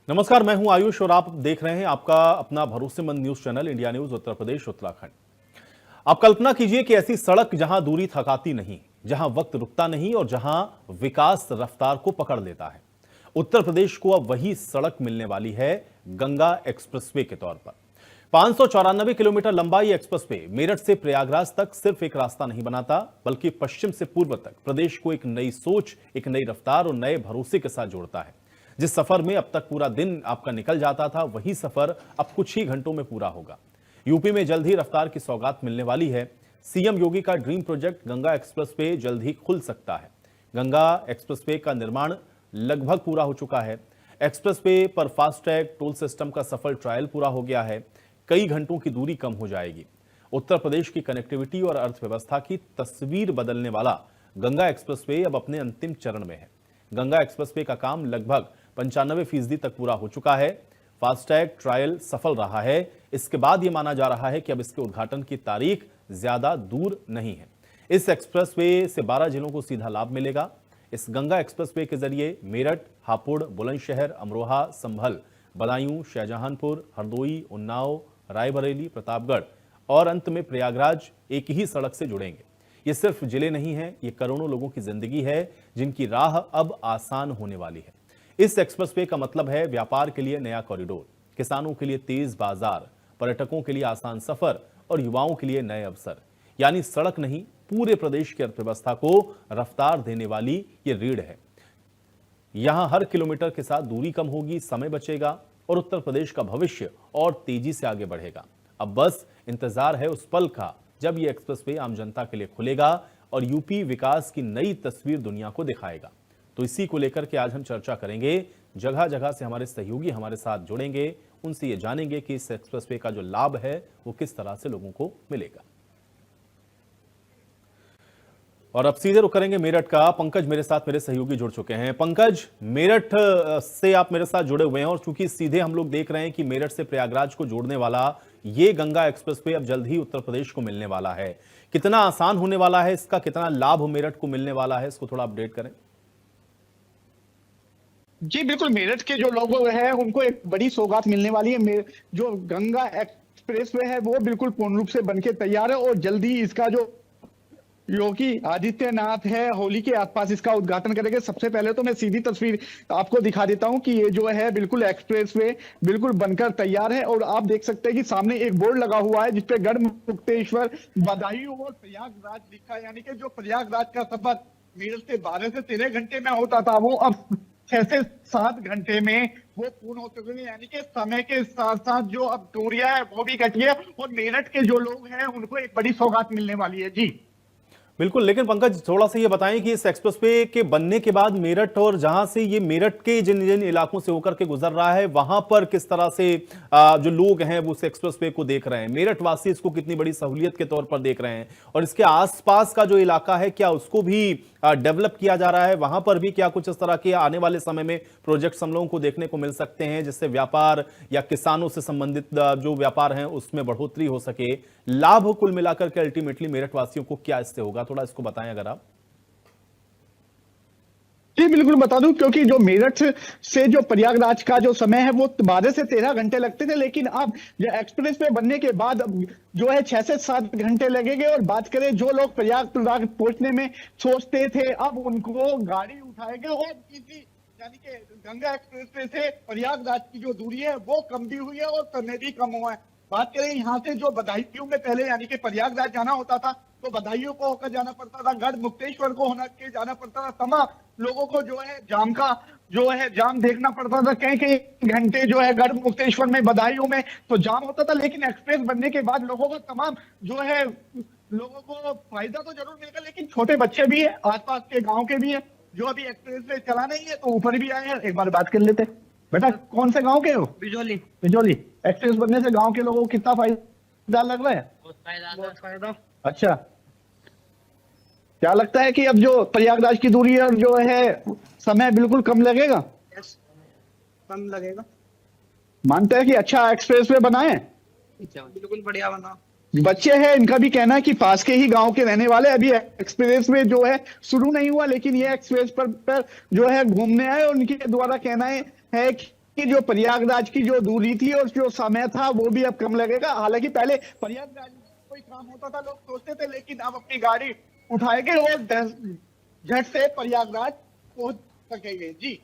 नमस्कार, मैं हूं आयुष और आप देख रहे हैं आपका अपना भरोसेमंद news channel India news Uttar Pradesh Uttarakhand. आप कल्पना कीजिए कि ऐसी सड़क जहां दूरी थकाती नहीं, जहां वक्त रुकता नहीं और जहां विकास रफ्तार को पकड़ लेता है। उत्तर प्रदेश को अब वही सड़क मिलने वाली है गंगा एक्सप्रेसवे के तौर पर। 594 किलोमीटर लंबा ये एक्सप्रेसवे मेरठ से प्रयागराज तक सिर्फ एक रास्ता नहीं बनाता, बल्कि पश्चिम से पूर्व तक प्रदेश को एक नई सोच, एक नई रफ्तार और नए भरोसे के साथ जोड़ता है। जिस सफर में अब तक पूरा दिन आपका निकल जाता था, वही सफर अब कुछ ही घंटों में पूरा होगा। यूपी में जल्द ही रफ्तार की सौगात मिलने वाली है। सीएम योगी का ड्रीम प्रोजेक्ट गंगा एक्सप्रेसवे जल्द ही खुल सकता है। गंगा एक्सप्रेसवे का निर्माण लगभग पूरा हो चुका है। एक्सप्रेसवे पर फास्टैग टोल सिस्टम का सफल ट्रायल पूरा हो गया है। कई घंटों की दूरी कम हो जाएगी। उत्तर प्रदेश की कनेक्टिविटी और अर्थव्यवस्था की तस्वीर बदलने वाला गंगा एक्सप्रेसवे अब अपने अंतिम चरण में है। गंगा एक्सप्रेसवे का काम लगभग 95% तक पूरा हो चुका है। फास्टैग ट्रायल सफल रहा है। इसके बाद यह माना जा रहा है कि अब इसके उद्घाटन की तारीख ज्यादा दूर नहीं है। इस एक्सप्रेसवे से 12 जिलों को सीधा लाभ मिलेगा। इस गंगा एक्सप्रेसवे के जरिए मेरठ, हापुड़, बुलंदशहर, अमरोहा, संभल, बदायूं, शाहजहांपुर, हरदोई, उन्नाव, रायबरेली, प्रतापगढ़ और अंत में प्रयागराज एक ही सड़क से जुड़ेंगे। ये सिर्फ जिले नहीं है, ये करोड़ों लोगों की जिंदगी है जिनकी राह अब आसान होने वाली है। इस एक्सप्रेसवे का मतलब है व्यापार के लिए नया कॉरिडोर, किसानों के लिए तेज बाजार, पर्यटकों के लिए आसान सफर और युवाओं के लिए नए अवसर। यानी सड़क नहीं, पूरे प्रदेश की अर्थव्यवस्था को रफ्तार देने वाली ये रीढ़ है। यहां हर किलोमीटर के साथ दूरी कम होगी, समय बचेगा और उत्तर प्रदेश का भविष्य और तेजी से आगे बढ़ेगा। अब बस इंतजार है उस पल का जब यह एक्सप्रेसवे आम जनता के लिए खुलेगा और यूपी विकास की नई तस्वीर दुनिया को दिखाएगा। तो इसी को लेकर के आज हम चर्चा करेंगे। जगह जगह से हमारे सहयोगी हमारे साथ जुड़ेंगे, उनसे ये जानेंगे कि इस एक्सप्रेसवे का जो लाभ है वो किस तरह से लोगों को मिलेगा। और अब सीधे रुख करेंगे मेरठ का। पंकज मेरे साथ, मेरे सहयोगी जुड़ चुके हैं। पंकज, मेरठ से आप मेरे साथ जुड़े हुए हैं और चूंकि सीधे हम लोग देख रहे हैं कि मेरठ से प्रयागराज को जोड़ने वाला ये गंगा एक्सप्रेसवे अब जल्द ही उत्तर प्रदेश को मिलने वाला है। कितना आसान होने वाला है इसका, कितना लाभ मेरठ को मिलने वाला है, इसको थोड़ा अपडेट करें। जी बिल्कुल, मेरठ के जो लोग हैं उनको एक बड़ी सौगात मिलने वाली है। जो गंगा एक्सप्रेसवे है वो बिल्कुल पूर्ण रूप से बनके तैयार है और जल्दी इसका जो योगी आदित्यनाथ है होली के आसपास इसका उद्घाटन करेंगे। सबसे पहले तो मैं सीधी तस्वीर आपको दिखा देता हूं कि ये जो है बिल्कुल एक्सप्रेसवे बिल्कुल बनकर तैयार है और आप देख सकते हैं कि सामने एक बोर्ड लगा हुआ है जिसपे गढ़मुक्तेश्वर, बदायूं और प्रयागराज लिखा है। यानी कि जो प्रयागराज का सफर मेरठ से 12 से 13 घंटे में होता था वो अब 6 से 7 घंटे में वो पूर्ण हो चुके हैं। यानी कि समय के साथ साथ जो अब दूरियां है वो भी घटी है और मेरठ के जो लोग हैं उनको एक बड़ी सौगात मिलने वाली है। जी बिल्कुल, लेकिन पंकज थोड़ा सा ये बताएं कि इस एक्सप्रेसवे के बनने के बाद मेरठ और जहां से ये मेरठ के जिन जिन इलाकों से होकर के गुजर रहा है वहां पर किस तरह से जो लोग हैं वो इस एक्सप्रेसवे को देख रहे हैं, मेरठ वासी इसको कितनी बड़ी सहूलियत के तौर पर देख रहे हैं और इसके आसपास का जो इलाका है क्या उसको भी डेवलप किया जा रहा है, वहां पर भी क्या कुछ इस तरह के आने वाले समय में प्रोजेक्ट्स हम लोगों को देखने को मिल सकते हैं जिससे व्यापार या किसानों से संबंधित जो व्यापार हैं उसमें बढ़ोतरी हो सके। लाभ कुल मिलाकर के अल्टीमेटली मेरठ वासियों को क्या इससे होगा, थोड़ा इसको बताएं अगर आप। जी बिल्कुल बता दूं, क्योंकि जो मेरठ से जो प्रयागराज का जो समय है वो 12 से 13 घंटे लगते थे, लेकिन अब जो एक्सप्रेस वे बनने के बाद जो है 6 से 7 घंटे लगेंगे। और बात करें जो लोग प्रयागराज पहुंचने में सोचते थे अब उनको गाड़ी उठाएंगे और इसी यानी कि गंगा एक्सप्रेस वे से प्रयागराज की जो दूरी है वो कम भी हुई है और समय भी कम हुआ है। बात करें यहाँ से जो बदायूं में पहले यानी कि प्रयागराज जाना होता था तो बदायूं को होकर जाना पड़ता था, गढ़मुक्तेश्वर को होना के जाना पड़ता था। तमाम लोगों को जो है जाम देखना पड़ता था। कई कई घंटे जो है गढ़मुक्तेश्वर में, बदायूं में तो जाम होता था। लेकिन एक्सप्रेस बनने के बाद लोगों को तमाम जो है लोगों को फायदा तो जरूर मिलेगा, लेकिन छोटे बच्चे भी है, आसपास के गाँव के भी है जो अभी एक्सप्रेस वे चला नहीं है तो ऊपर भी आए हैं। एक बार बात कर लेते। बेटा कौन से गाँव के हो? बिजोली। बिजोली। एक्सप्रेस बनने से गाँव के लोगों को कितना फायदा लग रहा है? बहुत फायदा। अच्छा, क्या लगता है कि अब जो प्रयागराज की दूरी है जो है समय बिल्कुल कम लगेगा? कम लगेगा। मानते हैं कि अच्छा एक्सप्रेसवे बनाए? बिल्कुल बढ़िया बना। बच्चे हैं इनका भी कहना है कि पास के ही गांव के रहने वाले, अभी एक्सप्रेसवे जो है शुरू नहीं हुआ लेकिन ये एक्सप्रेस पर जो है घूमने आए और उनके द्वारा कहना है कि जो प्रयागराज की जो दूरी थी और जो समय था वो भी अब कम लगेगा। हालांकि पहले प्रयागराज में कोई काम होता था लोग सोचते थे, लेकिन अब अपनी गाड़ी उठाएंगे और झट से प्रयागराज पहुंच सकेंगे। जी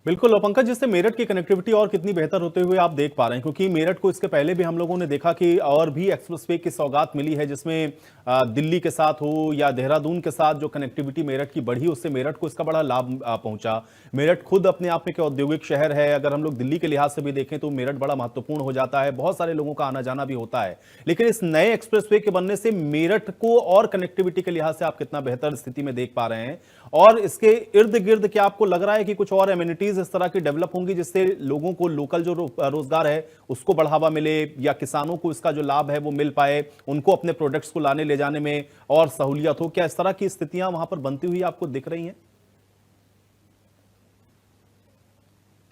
बिल्कुल। और पंकज, जिससे मेरठ की कनेक्टिविटी और कितनी बेहतर होते हुए आप देख पा रहे हैं, क्योंकि मेरठ को इसके पहले भी हम लोगों ने देखा कि और भी एक्सप्रेसवे की सौगात मिली है, जिसमें दिल्ली के साथ हो या देहरादून के साथ जो कनेक्टिविटी मेरठ की बढ़ी, उससे मेरठ को इसका बड़ा लाभ पहुंचा। मेरठ खुद अपने आप में एक औद्योगिक शहर है। अगर हम लोग दिल्ली के लिहाज से भी देखें तो मेरठ बड़ा महत्वपूर्ण हो जाता है, बहुत सारे लोगों का आना जाना भी होता है। लेकिन इस नए एक्सप्रेसवे के बनने से मेरठ को और कनेक्टिविटी के लिहाज से आप कितना बेहतर स्थिति में देख पा रहे हैं, और इसके इर्द गिर्द क्या आपको लग रहा है कि कुछ और एमिनिटीज इस तरह की डेवलप होंगी जिससे लोगों को लोकल जो रोजगार है उसको बढ़ावा मिले, या किसानों को इसका जो लाभ है वो मिल पाए, उनको अपने प्रोडक्ट्स को लाने ले जाने में और सहूलियत हो? क्या इस तरह की स्थितियां वहां पर बनती हुई आपको दिख रही हैं?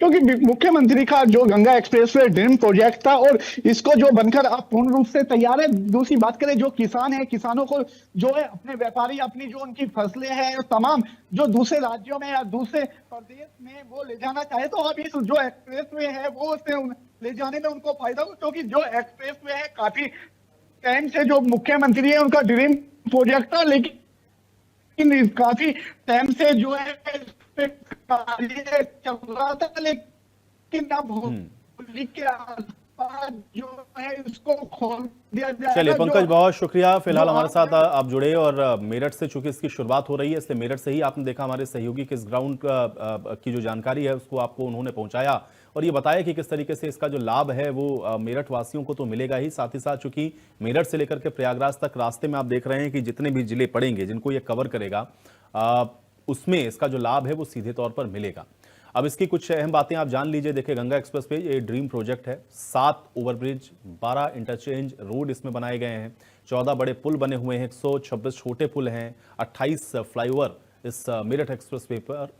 क्योंकि मुख्यमंत्री का जो गंगा एक्सप्रेसवे ड्रीम प्रोजेक्ट था और इसको जो बनकर आप पूर्ण रूप से तैयार है। दूसरी बात करें, जो किसान है, किसानों को जो है अपने व्यापारी अपनी जो उनकी फसलें हैं तमाम जो दूसरे राज्यों में या दूसरे प्रदेश में वो ले जाना चाहे तो अब इस जो एक्सप्रेसवे है वो उससे ले जाने में उनको फायदा हो। क्योंकि जो एक्सप्रेसवे है काफी टाइम से जो मुख्यमंत्री है उनका ड्रीम प्रोजेक्ट था, लेकिन काफी टाइम से जो है कार्य चल रहा था, लेकिन अब होली के आसपास जो है इसको खोल दिया जाएगा। चलिए पंकज, बहुत शुक्रिया फिलहाल हमारे साथ आप जुड़े। और मेरठ से चूंकि इसकी शुरुआत हो रही है, इसलिए मेरठ से ही आपने देखा हमारे सहयोगी किस ग्राउंड की जो जानकारी है उसको आपको उन्होंने पहुंचाया और ये बताया कि किस तरीके से इसका जो लाभ है वो मेरठ वासियों को तो मिलेगा ही, साथ ही साथ चूंकि मेरठ से लेकर के प्रयागराज तक रास्ते में आप देख रहे हैं कि जितने भी जिले पड़ेंगे जिनको ये कवर करेगा, उसमें इसका जो लाभ है वो सीधे तौर पर मिलेगा। अब इसकी कुछ अहम बातें आप जान लीजिए। देखिए, गंगा एक्सप्रेसवे ये ड्रीम प्रोजेक्ट है। 7 ओवरब्रिज, 12 इंटरचेंज रोड इसमें बनाए गए हैं, 14 बड़े पुल बने हुए हैं, 126 छोटे पुल हैं, 28 फ्लाईओवर इस मेरठ एक्सप्रेसवे पर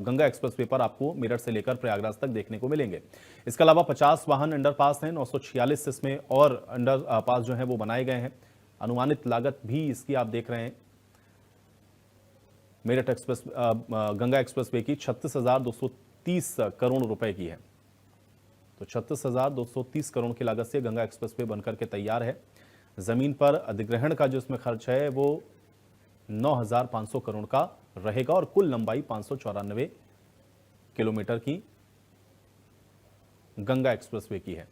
गंगा एक्सप्रेसवे पर आपको मेरठ से लेकर प्रयागराज तक देखने को मिलेंगे। इसके अलावा 50 वाहन अंडरपास हैं, 946 इसमें और अंडरपास जो है वो बनाए गए हैं। अनुमानित लागत भी इसकी आप देख रहे हैं मेरठ एक्सप्रेस गंगा एक्सप्रेसवे की 36,230 करोड़ रुपए की है। तो 36,230 करोड़ की लागत से गंगा एक्सप्रेसवे बनकर के तैयार है। जमीन पर अधिग्रहण का जो इसमें खर्च है वो 9,500 करोड़ का रहेगा और कुल लंबाई 594 किलोमीटर की गंगा एक्सप्रेसवे की है।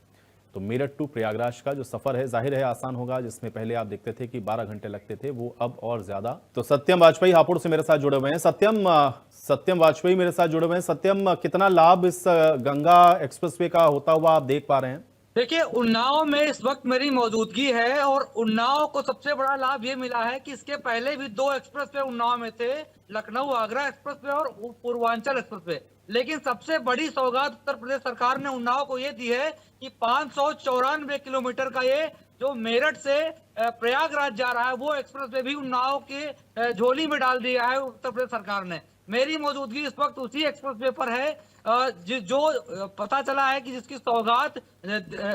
तो मेरठ टू प्रयागराज का जो सफर है जाहिर है आसान होगा, जिसमें पहले आप देखते थे कि 12 घंटे लगते थे, वो अब और ज्यादा। तो सत्यम वाजपेयी हापुड़ से मेरे साथ जुड़े हुए हैं। सत्यम वाजपेयी मेरे साथ जुड़े हुए हैं। सत्यम, कितना लाभ इस गंगा एक्सप्रेसवे का होता हुआ आप देख पा रहे हैं? देखिए, उन्नाव में इस वक्त मेरी मौजूदगी है और उन्नाव को सबसे बड़ा लाभ ये मिला है कि इसके पहले भी 2 एक्सप्रेसवे उन्नाव में थे, लखनऊ आगरा एक्सप्रेसवे और पूर्वांचल एक्सप्रेसवे। लेकिन सबसे बड़ी सौगात उत्तर प्रदेश सरकार ने उन्नाव को ये दी है कि 594 किलोमीटर का ये जो मेरठ से प्रयागराज जा रहा है वो एक्सप्रेसवे भी उन्नाव के झोली में डाल दिया है उत्तर प्रदेश सरकार ने। मेरी मौजूदगी इस वक्त उसी एक्सप्रेसवे पर है जो पता चला है कि जिसकी सौगात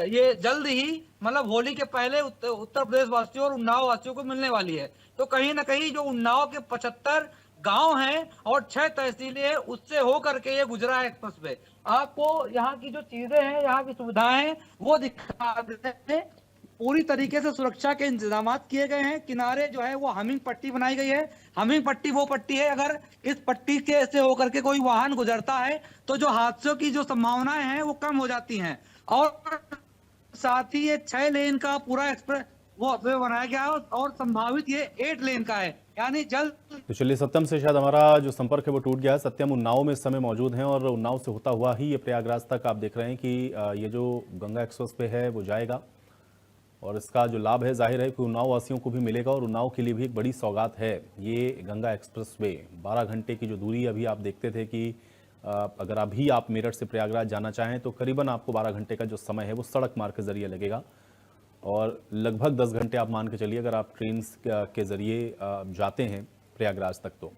ये जल्द ही मतलब होली के पहले उत्तर प्रदेश वासियों और उन्नाव वासियों को मिलने वाली है। तो कहीं ना कहीं जो उन्नाव के 75 गांव हैं और 6 तहसीलें हैं, उससे होकर के ये गुजरा है एक्सप्रेसवे। आपको यहाँ की जो चीजें हैं, यहाँ की सुविधाएं हैं वो दिखा देते हैं। पूरी तरीके से सुरक्षा के इंतजाम किए गए हैं। किनारे जो है वो हमिंग पट्टी बनाई गई है। हमिंग पट्टी वो पट्टी है, अगर इस पट्टी के से होकर के कोई वाहन गुजरता है तो जो हादसों की जो संभावनाएं हैं वो कम हो जाती हैं। और साथ ही ये 6 लेन का पूरा एक्सप्रेस वो बनाया गया है और संभावित ये 8 लेन का है, यानी जल्द। तो चलिए, सत्यम से शायद हमारा जो संपर्क है वो टूट गया है। सत्यम उन्नाव में इस समय मौजूद हैं और उन्नाव से होता हुआ ही ये प्रयागराज तक आप देख रहे हैं कि ये जो गंगा एक्सप्रेस पे है वो जाएगा और इसका जो लाभ है जाहिर है कि उन्नाव वासियों को भी मिलेगा और उन्नाव के लिए भी एक बड़ी सौगात है ये गंगा एक्सप्रेसवे। 12 घंटे की जो दूरी अभी आप देखते थे कि अगर अभी आप मेरठ से प्रयागराज जाना चाहें तो करीबन आपको 12 घंटे का जो समय है वो सड़क मार्ग के जरिए लगेगा और लगभग 10 घंटे आप मान के चलिए अगर आप ट्रेन के जरिए जाते हैं प्रयागराज तक तो।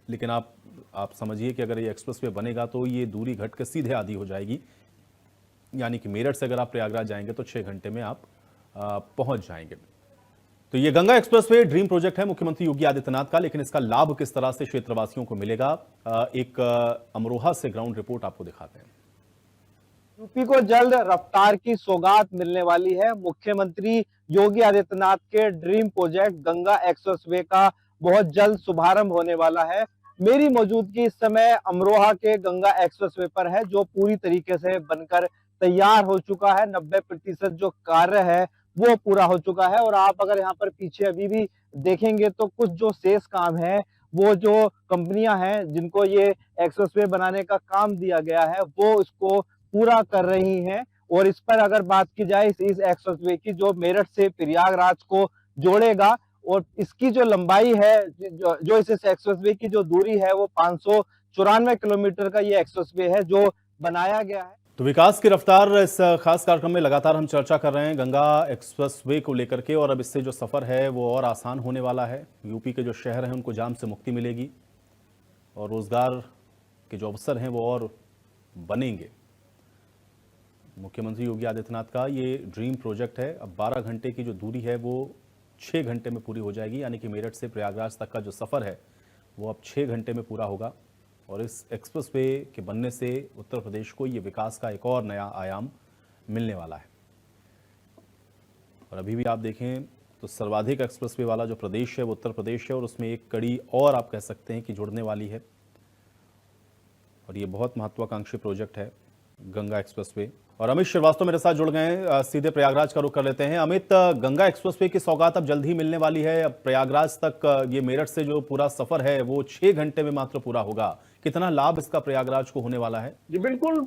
लेकिन आप समझिए कि अगर ये एक्सप्रेसवे बनेगा तो ये दूरी घट के सीधे आधी हो जाएगी, यानी कि मेरठ से अगर आप प्रयागराज जाएंगे तो 6 घंटे में आप पहुंच जाएंगे। तो ये गंगा एक्सप्रेसवे ड्रीम प्रोजेक्ट है मुख्यमंत्री योगी आदित्यनाथ का, लेकिन इसका लाभ किस तरह से क्षेत्रवासियों को मिलेगा, एक अमरोहा से ग्राउंड रिपोर्ट आपको दिखाते हैं। यूपी को जल्द रफ्तार की सौगात मिलने वाली है। मुख्यमंत्री योगी आदित्यनाथ के ड्रीम प्रोजेक्ट गंगा एक्सप्रेसवे का बहुत जल्द शुभारंभ होने वाला है। मेरी मौजूदगी इस समय अमरोहा के गंगा एक्सप्रेसवे पर है, जो पूरी तरीके से बनकर तैयार हो चुका है। 90% जो कार्य है वो पूरा हो चुका है। और आप अगर यहाँ पर पीछे अभी भी देखेंगे तो कुछ जो शेष काम है, वो जो कंपनियां हैं जिनको ये एक्सप्रेसवे बनाने का काम दिया गया है, वो इसको पूरा कर रही हैं। और इस पर अगर बात की जाए इस एक्सप्रेसवे की, जो मेरठ से प्रयागराज को जोड़ेगा, और इसकी जो लंबाई है, जो इस एक्सप्रेसवे की जो दूरी है, वो 594 किलोमीटर का ये एक्सप्रेसवे है जो बनाया गया है। तो विकास की रफ्तार इस खास कार्यक्रम में लगातार हम चर्चा कर रहे हैं गंगा एक्सप्रेसवे को लेकर के, और अब इससे जो सफर है वो और आसान होने वाला है। यूपी के जो शहर हैं उनको जाम से मुक्ति मिलेगी और रोजगार के जो अवसर हैं वो और बनेंगे। मुख्यमंत्री योगी आदित्यनाथ का ये ड्रीम प्रोजेक्ट है। अब 12 घंटे की जो दूरी है वो 6 घंटे में पूरी हो जाएगी, यानी कि मेरठ से प्रयागराज तक का जो सफ़र है वो अब 6 घंटे में पूरा होगा। और इस एक्सप्रेसवे के बनने से उत्तर प्रदेश को ये विकास का एक और नया आयाम मिलने वाला है। और अभी भी आप देखें तो सर्वाधिक एक्सप्रेसवे वाला जो प्रदेश है वो उत्तर प्रदेश है, और उसमें एक कड़ी और आप कह सकते हैं कि जुड़ने वाली है। और ये बहुत महत्वाकांक्षी प्रोजेक्ट है गंगा एक्सप्रेसवे। और अमित श्रीवास्तव मेरे साथ जुड़ गए हैं, सीधे प्रयागराज का रुख कर लेते हैं। अमित, गंगा एक्सप्रेसवे की सौगात अब जल्द ही मिलने वाली है। अब प्रयागराज तक ये मेरठ से जो पूरा सफर है वो 6 घंटे में मात्र पूरा होगा। कितना लाभ इसका प्रयागराज को होने वाला है? जी बिल्कुल,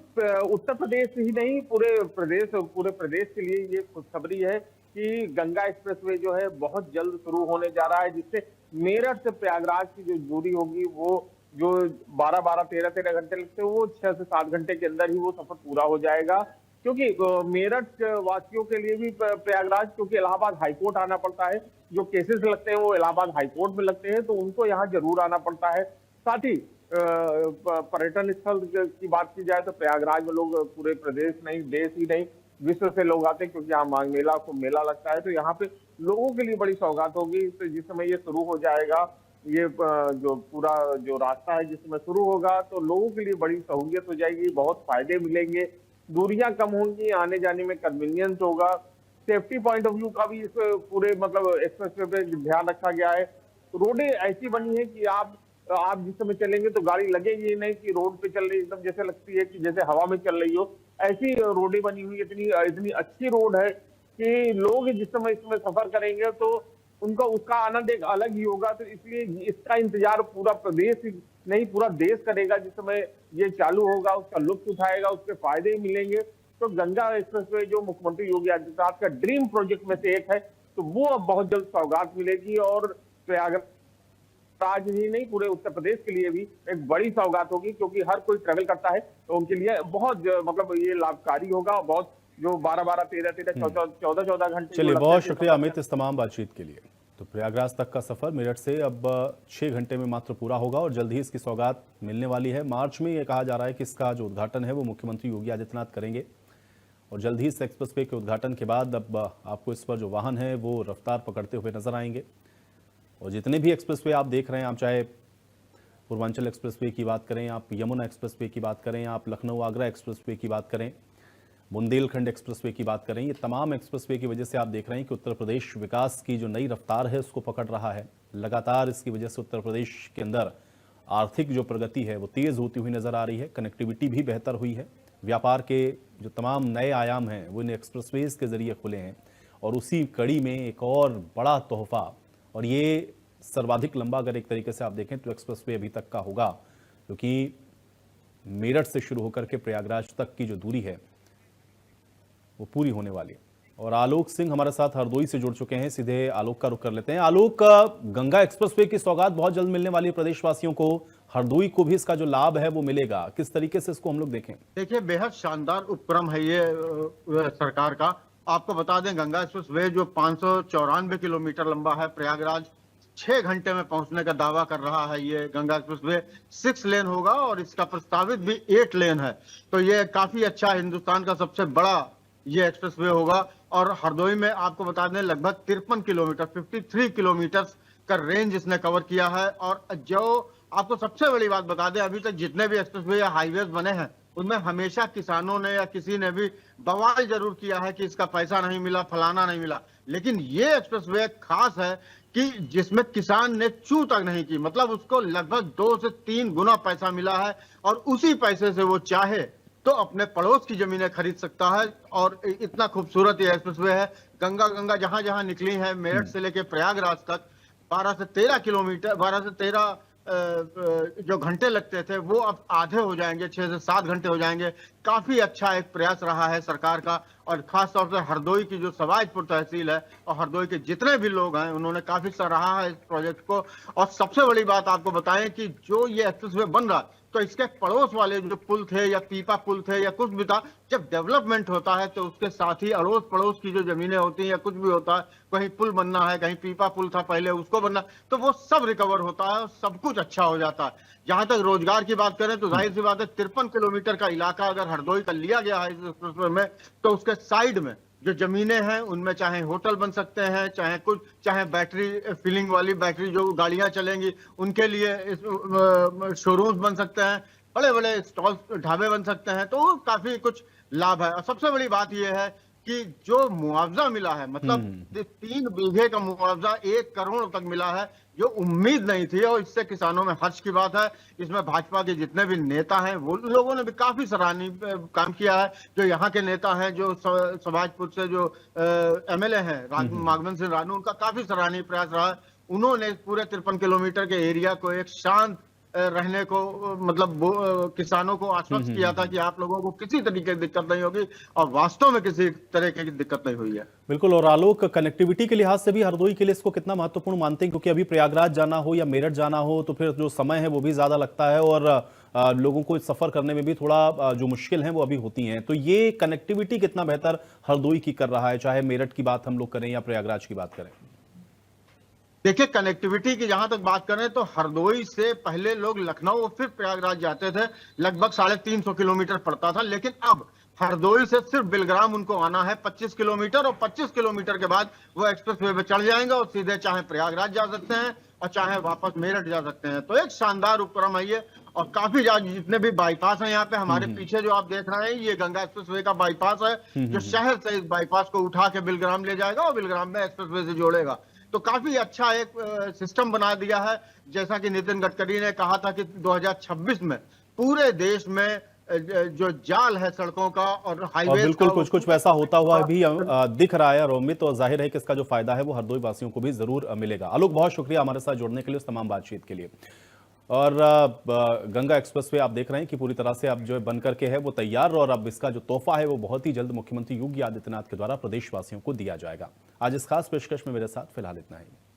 उत्तर प्रदेश ही नहीं पूरे प्रदेश के लिए ये खुशखबरी है कि गंगा एक्सप्रेसवे जो है बहुत जल्द शुरू होने जा रहा है, जिससे मेरठ से प्रयागराज की जो दूरी होगी वो जो 13 घंटे लगते हैं वो 6 से 7 घंटे के अंदर ही वो सफर पूरा हो जाएगा। क्योंकि मेरठ वासियों के लिए भी प्रयागराज, क्योंकि इलाहाबाद हाईकोर्ट आना पड़ता है, जो केसेस लगते हैं वो इलाहाबाद हाईकोर्ट में लगते हैं, तो उनको यहाँ जरूर आना पड़ता है। साथ ही पर्यटन स्थल की बात की जाए तो प्रयागराज में लोग पूरे प्रदेश नहीं, देश ही नहीं, विश्व से लोग आते हैं, क्योंकि यहाँ माघ मेला को मेला लगता है। तो यहाँ पे लोगों के लिए बड़ी सौगात होगी। तो जिस समय ये शुरू हो जाएगा, ये जो पूरा जो रास्ता है जिस समय शुरू होगा, तो लोगों के लिए बड़ी सहूलियत हो जाएगी, बहुत फायदे मिलेंगे, दूरियां कम होंगी, आने जाने में कन्वीनियंस होगा। सेफ्टी पॉइंट ऑफ व्यू का भी इस पूरे एक्सप्रेसवे पे ध्यान रखा गया है। रोडें ऐसी बनी है कि आप जिस समय चलेंगे तो गाड़ी लगेगी नहीं कि रोड पे चल रही, एकदम जैसे लगती है कि जैसे हवा में चल रही हो, ऐसी रोडें बनी हुई। इतनी अच्छी रोड है कि लोग जिस समय इसमें सफर करेंगे तो उनका उसका आनंद एक अलग ही होगा। तो इसलिए इसका इंतजार पूरा प्रदेश ही नहीं, पूरा देश करेगा। जिस समय ये चालू होगा उसका लुत्फ उठाएगा, उसके फायदे मिलेंगे। तो गंगा एक्सप्रेसवे जो मुख्यमंत्री योगी आदित्यनाथ का ड्रीम प्रोजेक्ट में से एक है, तो वो अब बहुत जल्द सौगात मिलेगी। और प्रयागराज ही नहीं, पूरे उत्तर प्रदेश के लिए भी एक बड़ी सौगात होगी, क्योंकि हर कोई ट्रेवल करता है तो उनके लिए बहुत ये लाभकारी होगा। बहुत जो 12 13 14 घंटे। चलिए, बहुत शुक्रिया अमित इस तमाम बातचीत के लिए। तो प्रयागराज तक का सफर मेरठ से अब 6 घंटे में मात्र पूरा होगा और जल्द ही इसकी सौगात मिलने वाली है। मार्च में ये कहा जा रहा है कि इसका जो उद्घाटन है वो मुख्यमंत्री योगी आदित्यनाथ करेंगे, और जल्द ही इस एक्सप्रेसवे के उद्घाटन के बाद अब आपको इस पर जो वाहन है वो रफ्तार पकड़ते हुए नजर आएंगे। और जितने भी एक्सप्रेसवे आप देख रहे हैं, आप चाहे पूर्वांचल एक्सप्रेसवे की बात करें, आप यमुना एक्सप्रेसवे की बात करें, आप लखनऊ आगरा एक्सप्रेसवे की बात करें, बुंदेलखंड एक्सप्रेसवे की बात करें, ये तमाम एक्सप्रेसवे की वजह से आप देख रहे हैं कि उत्तर प्रदेश विकास की जो नई रफ्तार है उसको पकड़ रहा है। लगातार इसकी वजह से उत्तर प्रदेश के अंदर आर्थिक जो प्रगति है वो तेज़ होती हुई नज़र आ रही है। कनेक्टिविटी भी बेहतर हुई है। व्यापार के जो तमाम नए आयाम हैं वो इन एक्सप्रेसवेज के ज़रिए खुले हैं। और उसी कड़ी में एक और बड़ा तोहफा, और ये सर्वाधिक लंबा अगर एक तरीके से आप देखें तो एक्सप्रेसवे अभी तक का होगा, क्योंकि मेरठ से शुरू होकर के प्रयागराज तक की जो दूरी है वो पूरी होने वाली है। और आलोक सिंह हमारे साथ हरदोई से जुड़ चुके हैं, सीधे आलोक का रुख कर लेते हैं। आलोक, गंगा एक्सप्रेसवे की सौगात बहुत जल्द मिलने वाली है प्रदेशवासियों को, हरदोई को भी इसका जो लाभ है वो मिलेगा, किस तरीके से इसको हम लोग देखें? देखिए, बेहद शानदार उपक्रम है ये सरकार का। आपको बता दें, गंगा एक्सप्रेसवे जो 594 किलोमीटर लंबा है, प्रयागराज 6 घंटे में पहुंचने का दावा कर रहा है। ये गंगा एक्सप्रेसवे 6 लेन होगा और इसका प्रस्तावित भी 8 लेन है। तो ये काफी अच्छा, हिंदुस्तान का सबसे बड़ा ये एक्सप्रेसवे होगा। और हरदोई में आपको बता दें लगभग 53 किलोमीटर 53 किलोमीटर का रेंज इसने कवर किया है। और जो आपको सबसे बड़ी बात बता दें, अभी तक जितने भी एक्सप्रेसवे या हाईवेज बने हैं उसमें हमेशा किसानों ने या किसी ने भी बवाल जरूर किया है कि इसका पैसा नहीं मिला, फलाना नहीं मिला, लेकिन ये एक्सप्रेसवे खास है कि जिसमें किसान ने चू तक नहीं की, मतलब उसको लगभग 2 से 3 गुना पैसा मिला है और उसी पैसे से वो चाहे तो अपने पड़ोस की जमीनें खरीद सकता है। और इतना खूबसूरत ये एक्सप्रेसवे है। गंगा जहां जहां निकली है, मेरठ से लेके प्रयागराज तक 12 से 13 किलोमीटर, 12 से 13 जो घंटे लगते थे वो अब आधे हो जाएंगे, 6 से 7 घंटे हो जाएंगे। काफी अच्छा एक प्रयास रहा है सरकार का, और खास तौर से हरदोई की जो सवाजपुर तहसील है और हरदोई के जितने भी लोग हैं उन्होंने काफी सराहा है इस प्रोजेक्ट को। और सबसे बड़ी बात आपको बताएं कि जो ये एक्सप्रेसवे बन रहा, तो इसके पड़ोस वाले जो पुल थे या पीपा पुल थे या कुछ भी था, जब डेवलपमेंट होता है तो उसके साथ ही अड़ोस पड़ोस की जो जमीनें होती हैं या कुछ भी होता है, कहीं पुल बनना है, कहीं पीपा पुल था पहले उसको बनना, तो वो सब रिकवर होता है और सब कुछ अच्छा हो जाता है। जहां तक रोजगार की बात करें तो जाहिर सी बात है 53 किलोमीटर का इलाका अगर हरदोई का लिया गया है इस एक्सप्रेसवे में, तो उसके साइड में जो जमीनें हैं उनमें चाहे होटल बन सकते हैं, चाहे बैटरी फिलिंग वाली बैटरी जो गाड़ियां चलेंगी उनके लिए शोरूम्स बन सकते हैं, बड़े बड़े स्टॉल ढाबे बन सकते हैं, तो काफी कुछ लाभ है। और सबसे बड़ी बात यह है कि जो मुआवजा मिला है, मतलब 3 बीघे का मुआवजा 1 करोड़ तक मिला है, जो उम्मीद नहीं थी, और इससे किसानों में हर्ष की बात है। इसमें भाजपा के जितने भी नेता हैं वो लोगों ने भी काफी सराहनीय काम किया है। जो यहाँ के नेता हैं, जो सवाजपुर से जो एमएलए हैं माघवन सिंह रानू, उनका काफी सराहनीय प्रयास रहा है। उन्होंने पूरे 53 किलोमीटर के एरिया को एक शांत रहने को, मतलब किसानों को आश्वस्त किया था कि आप लोगों को किसी तरीके की दिक्कत नहीं होगी, और वास्तव में किसी तरह की दिक्कत नहीं हुई है। बिल्कुल। और आलोक, कनेक्टिविटी के लिहाज से भी हरदोई के लिए इसको कितना महत्वपूर्ण मानते हैं? क्योंकि अभी प्रयागराज जाना हो या मेरठ जाना हो तो फिर जो समय है वो भी ज्यादा लगता है और लोगों को सफर करने में भी थोड़ा जो मुश्किल है वो अभी होती हैं। तो ये कनेक्टिविटी कितना बेहतर हरदोई की कर रहा है, चाहे मेरठ की बात हम लोग करें या प्रयागराज की बात करें? देखिए, कनेक्टिविटी की जहां तक बात करें तो हरदोई से पहले लोग लखनऊ और फिर प्रयागराज जाते थे, लगभग 350 किलोमीटर पड़ता था, लेकिन अब हरदोई से सिर्फ बिलग्राम उनको आना है 25 किलोमीटर, और 25 किलोमीटर के बाद वो एक्सप्रेसवे पे चढ़ जाएंगे और सीधे चाहे प्रयागराज जा सकते हैं और चाहे वापस मेरठ जा सकते हैं। तो एक शानदार उपक्रम है ये, और काफी जितने भी बाईपास हैं यहाँ पे हमारे पीछे जो आप देख रहे हैं, ये गंगा एक्सप्रेसवे का बाईपास है, जो शहर से इस बाईपास को उठा के बिलग्राम ले जाएगा और बिलग्राम में एक्सप्रेसवे से जोड़ेगा। तो काफी अच्छा एक सिस्टम बना दिया है। जैसा कि नितिन गडकरी ने कहा था कि 2026 में पूरे देश में जो जाल है सड़कों का और हाईवे, बिल्कुल कुछ वैसा होता हुआ भी दिख रहा है। और उम्मीद तो जाहिर है कि इसका जो फायदा है वो हरदोई वासियों को भी जरूर मिलेगा। आलोक, बहुत शुक्रिया हमारे साथ जुड़ने के लिए, उस तमाम बातचीत के लिए। और गंगा एक्सप्रेसवे आप देख रहे हैं कि पूरी तरह से अब जो बन करके है वो तैयार, और अब इसका जो तोहफा है वो बहुत ही जल्द मुख्यमंत्री योगी आदित्यनाथ के द्वारा प्रदेशवासियों को दिया जाएगा। आज इस खास पेशकश में मेरे साथ फिलहाल इतना ही।